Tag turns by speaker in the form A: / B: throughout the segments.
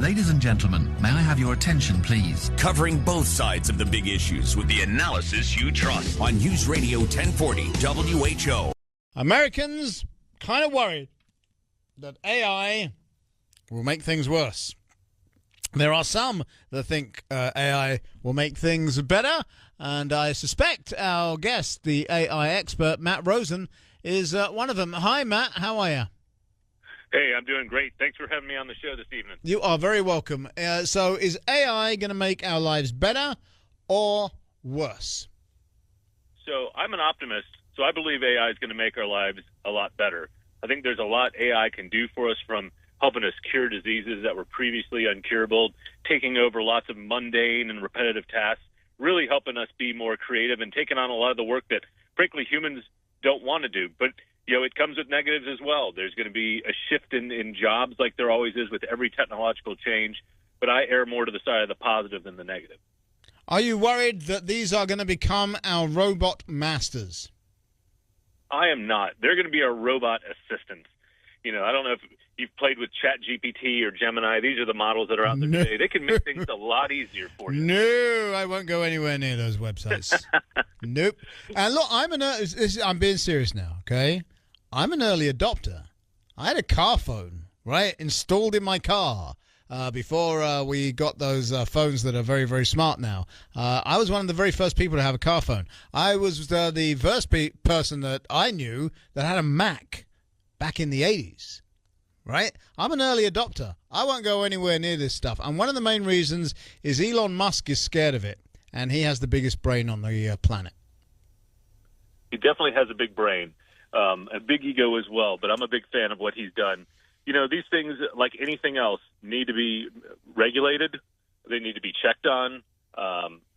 A: Ladies and gentlemen, may I have your attention, please?
B: Covering both sides of the big issues with the analysis you trust on News Radio 1040 WHO.
C: Americans kind of worried that AI will make things worse. There are some that think AI will make things better, and I suspect our guest, the AI expert, Matt Rosen, is one of them. Hi, Matt. How are you?
D: Hey, I'm doing great. Thanks for having me on the show this evening.
C: You are very welcome. So is AI going to make our lives better or worse?
D: So I'm an optimist, so I believe AI is going to make our lives a lot better. I think there's a lot AI can do for us, from helping us cure diseases that were previously uncurable, taking over lots of mundane and repetitive tasks, really helping us be more creative and taking on a lot of the work that, frankly, humans don't want to do. But it comes with negatives as well. There's going to be a shift in jobs, like there always is with every technological change, but I err more to the side of the positive than the negative.
C: Are you worried that these are going to become our robot masters?
D: I am not. They're going to be our robot assistants. I don't know if you've played with ChatGPT or Gemini. These are the models that are out there today. They can make things a lot easier for you.
C: No, I won't go anywhere near those websites. Nope. And look, I'm being serious now, okay? I'm an early adopter. I had a car phone, right, installed in my car before we got those phones that are very, very smart now. I was one of the very first people to have a car phone. I was the first person that I knew that had a Mac back in the 80s, right? I'm an early adopter. I won't go anywhere near this stuff. And one of the main reasons is Elon Musk is scared of it, and he has the biggest brain on the planet.
D: He definitely has a big brain. A big ego as well, but I'm a big fan of what he's done. These things, like anything else, need to be regulated. They need to be checked on.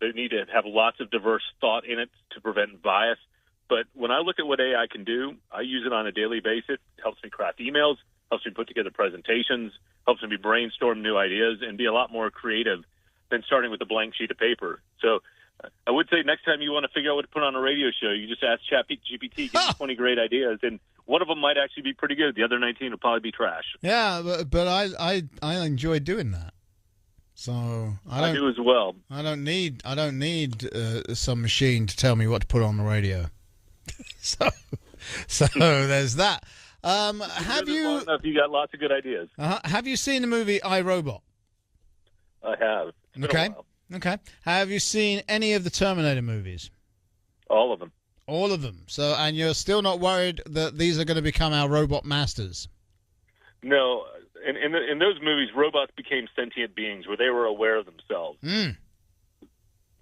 D: They need to have lots of diverse thought in it to prevent bias. But when I look at what AI can do, I use it on a daily basis. It helps me craft emails, helps me put together presentations, helps me brainstorm new ideas, and be a lot more creative than starting with a blank sheet of paper. So I would say next time you want to figure out what to put on a radio show, you just ask ChatGPT, give you 20 great ideas, and one of them might actually be pretty good. The other 19 will probably be trash.
C: Yeah, but I enjoy doing that. So
D: I do as well.
C: I don't need some machine to tell me what to put on the radio. so there's that. Have you?
D: Long enough, you got lots of good ideas.
C: Have you seen the movie iRobot?
D: I have. It's been a while.
C: Okay. Have you seen any of the Terminator movies?
D: All of them.
C: All of them. So, and you're still not worried that these are going to become our robot masters?
D: No. In those movies, robots became sentient beings where they were aware of themselves.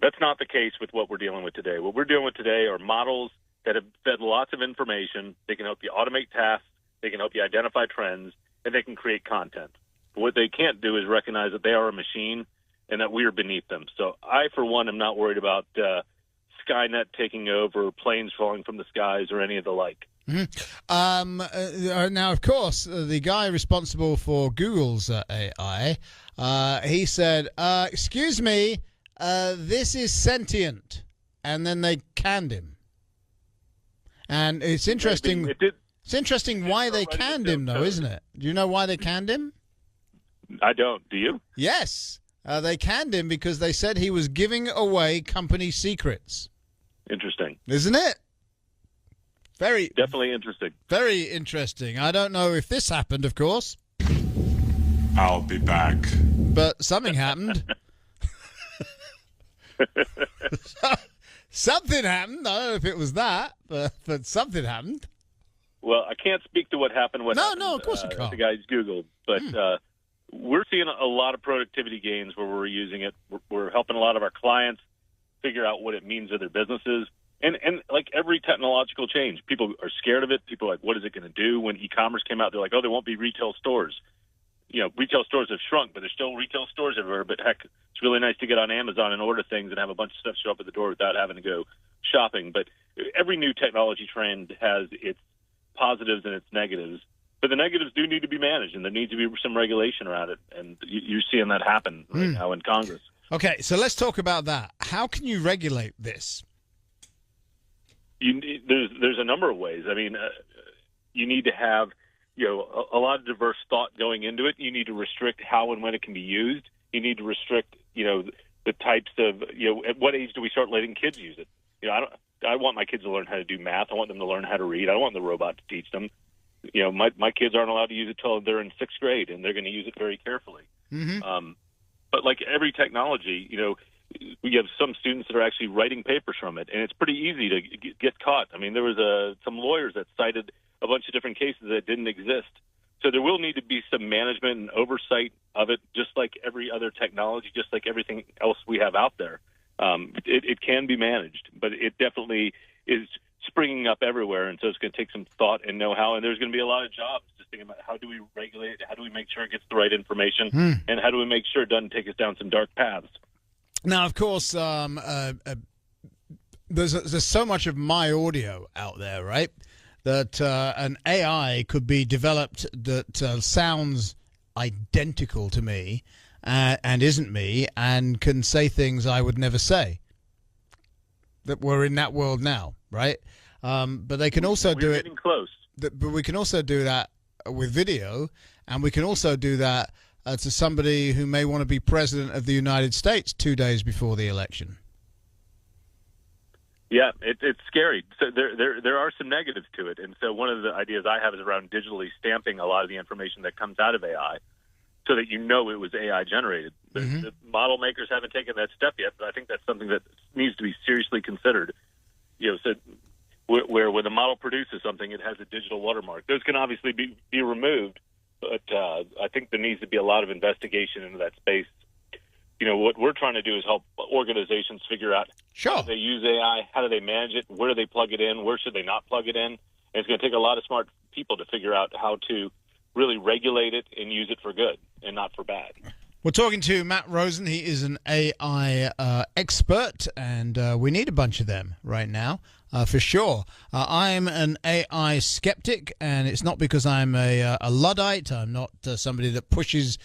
D: That's not the case with what we're dealing with today. What we're dealing with today are models that have fed lots of information. They can help you automate tasks. They can help you identify trends, and they can create content. But what they can't do is recognize that they are a machine and that we are beneath them. So I, for one, am not worried about Skynet taking over, planes falling from the skies, or any of the like.
C: Now, of course, the guy responsible for Google's AI, he said, excuse me, this is sentient. And then they canned him. And it's interesting. It's interesting why they canned him, though, isn't it? Do you know why they canned him?
D: I don't. Do you?
C: Yes. They canned him because they said he was giving away company secrets.
D: Interesting.
C: Isn't it?
D: Definitely interesting.
C: Very interesting. I don't know if this happened, of course.
E: I'll be back.
C: But something happened. Something happened. I don't know if it was that, but something happened.
D: Well, I can't speak to what happened.
C: No, of course you can't.
D: The guys Googled, but we're seeing a lot of productivity gains where we're using it. We're helping a lot of our clients figure out what it means to their businesses. And like every technological change, people are scared of it. People are like, what is it going to do? When e-commerce came out, they're like, oh, there won't be retail stores. Retail stores have shrunk, but there's still retail stores everywhere. But heck, it's really nice to get on Amazon and order things and have a bunch of stuff show up at the door without having to go shopping. But every new technology trend has its positives and its negatives. But the negatives do need to be managed, and there needs to be some regulation around it. And you're seeing that happen right now in Congress.
C: Okay, so let's talk about that. How can you regulate this?
D: There's a number of ways. I mean, you need to have a lot of diverse thought going into it. You need to restrict how and when it can be used. You need to restrict, the types of, at what age do we start letting kids use it? I want my kids to learn how to do math. I want them to learn how to read. I don't want the robot to teach them. My kids aren't allowed to use it till they're in sixth grade, and they're going to use it very carefully. But like every technology, we have some students that are actually writing papers from it, and it's pretty easy to get caught. I mean, there was some lawyers that cited a bunch of different cases that didn't exist. So there will need to be some management and oversight of it, just like every other technology, just like everything else we have out there. It can be managed, but it definitely is springing up everywhere, and so it's going to take some thought and know-how, and there's going to be a lot of jobs just thinking about how do we regulate it, how do we make sure it gets the right information, and how do we make sure it doesn't take us down some dark paths.
C: Now, of course, there's so much of my audio out there, right, that an AI could be developed that sounds identical to me and isn't me and can say things I would never say. That we're in that world now, right? But they can also do it.
D: We're getting close.
C: But we can also do that with video, and we can also do that to somebody who may want to be president of the United States 2 days before the election.
D: Yeah, it's scary. So there are some negatives to it, and so one of the ideas I have is around digitally stamping a lot of the information that comes out of AI, so that it was AI generated. The model makers haven't taken that step yet, but I think that's something that needs to be seriously considered. So where when the model produces something, it has a digital watermark. Those can obviously be removed, but I think there needs to be a lot of investigation into that space. What we're trying to do is help organizations figure out how do they use AI, how do they manage it, where do they plug it in, where should they not plug it in. And it's going to take a lot of smart people to figure out how to really regulate it and use it for good and not for bad.
C: We're talking to Matt Rosen. He is an AI expert, and we need a bunch of them right now, for sure. I'm an AI skeptic, and it's not because I'm a Luddite. I'm not somebody that pushes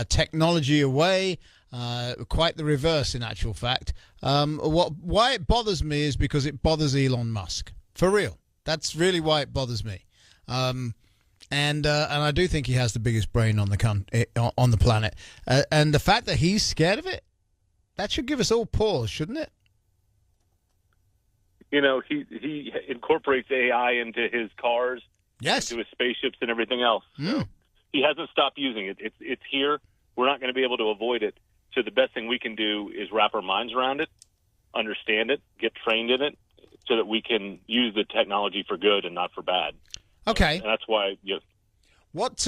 C: technology away. Quite the reverse, in actual fact. Why it bothers me is because it bothers Elon Musk. For real. That's really why it bothers me. And I do think he has the biggest brain on the planet. And the fact that he's scared of it, that should give us all pause, shouldn't it?
D: He incorporates AI into his cars, into his spaceships and everything else. So he hasn't stopped using it. It's here. We're not going to be able to avoid it. So the best thing we can do is wrap our minds around it, understand it, get trained in it, so that we can use the technology for good and not for bad.
C: Okay.
D: And that's why.
C: What?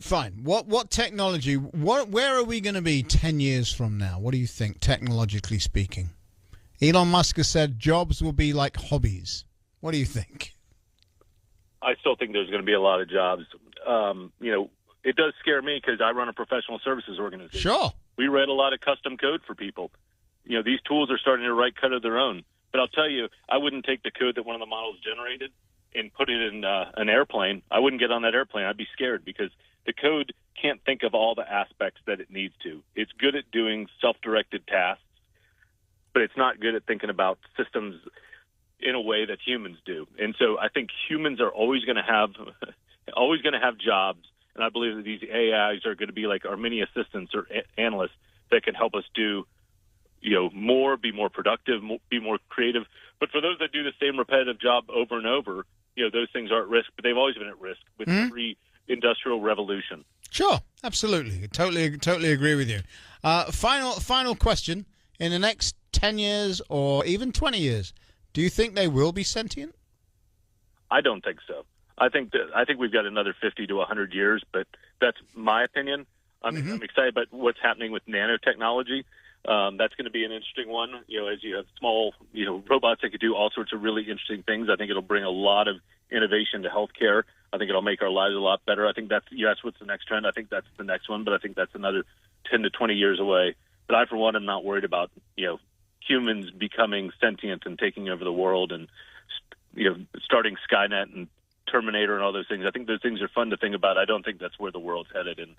C: Fine. What technology? Where are we going to be 10 years from now? What do you think, technologically speaking? Elon Musk has said jobs will be like hobbies. What do you think?
D: I still think there's going to be a lot of jobs. It does scare me because I run a professional services organization.
C: Sure.
D: We write a lot of custom code for people. These tools are starting to write code of their own. But I'll tell you, I wouldn't take the code that one of the models generated and put it in an airplane. I wouldn't get on that airplane. I'd be scared because the code can't think of all the aspects that it needs to. It's good at doing self-directed tasks, but it's not good at thinking about systems in a way that humans do. And so I think humans are always going to have jobs. And I believe that these AIs are going to be like our mini assistants or analysts that can help us do, more, be more productive, be more creative. But for those that do the same repetitive job over and over, those things are at risk. But they've always been at risk with every industrial revolution.
C: Sure, absolutely, totally agree with you. Final question: in the next 10 years or even 20 years, do you think they will be sentient?
D: I don't think so. I think we've got another 50 to 100 years, but that's my opinion. I'm excited about what's happening with nanotechnology. That's going to be an interesting one. As you have small, robots that could do all sorts of really interesting things. I think it'll bring a lot of innovation to healthcare. I think it'll make our lives a lot better. I think that's what's the next trend. I think that's the next one, but I think that's another 10 to 20 years away. But I, for one, am not worried about humans becoming sentient and taking over the world and starting Skynet and Terminator and all those things. I think those things are fun to think about. I don't think that's where the world's headed. And,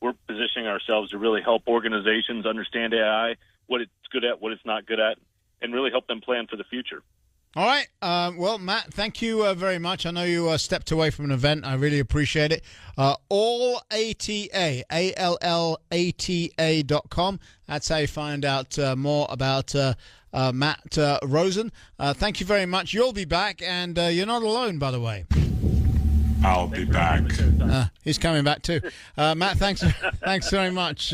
D: we're positioning ourselves to really help organizations understand AI, what it's good at, what it's not good at, and really help them plan for the future.
C: All right. Well, Matt, thank you very much. I know you stepped away from an event. I really appreciate it. AllATA, ALLATA.com. That's how you find out more about Matt Rosen. Thank you very much. You'll be back, and you're not alone, by the way.
E: I'll be back.
C: He's coming back too. Matt, thanks very much.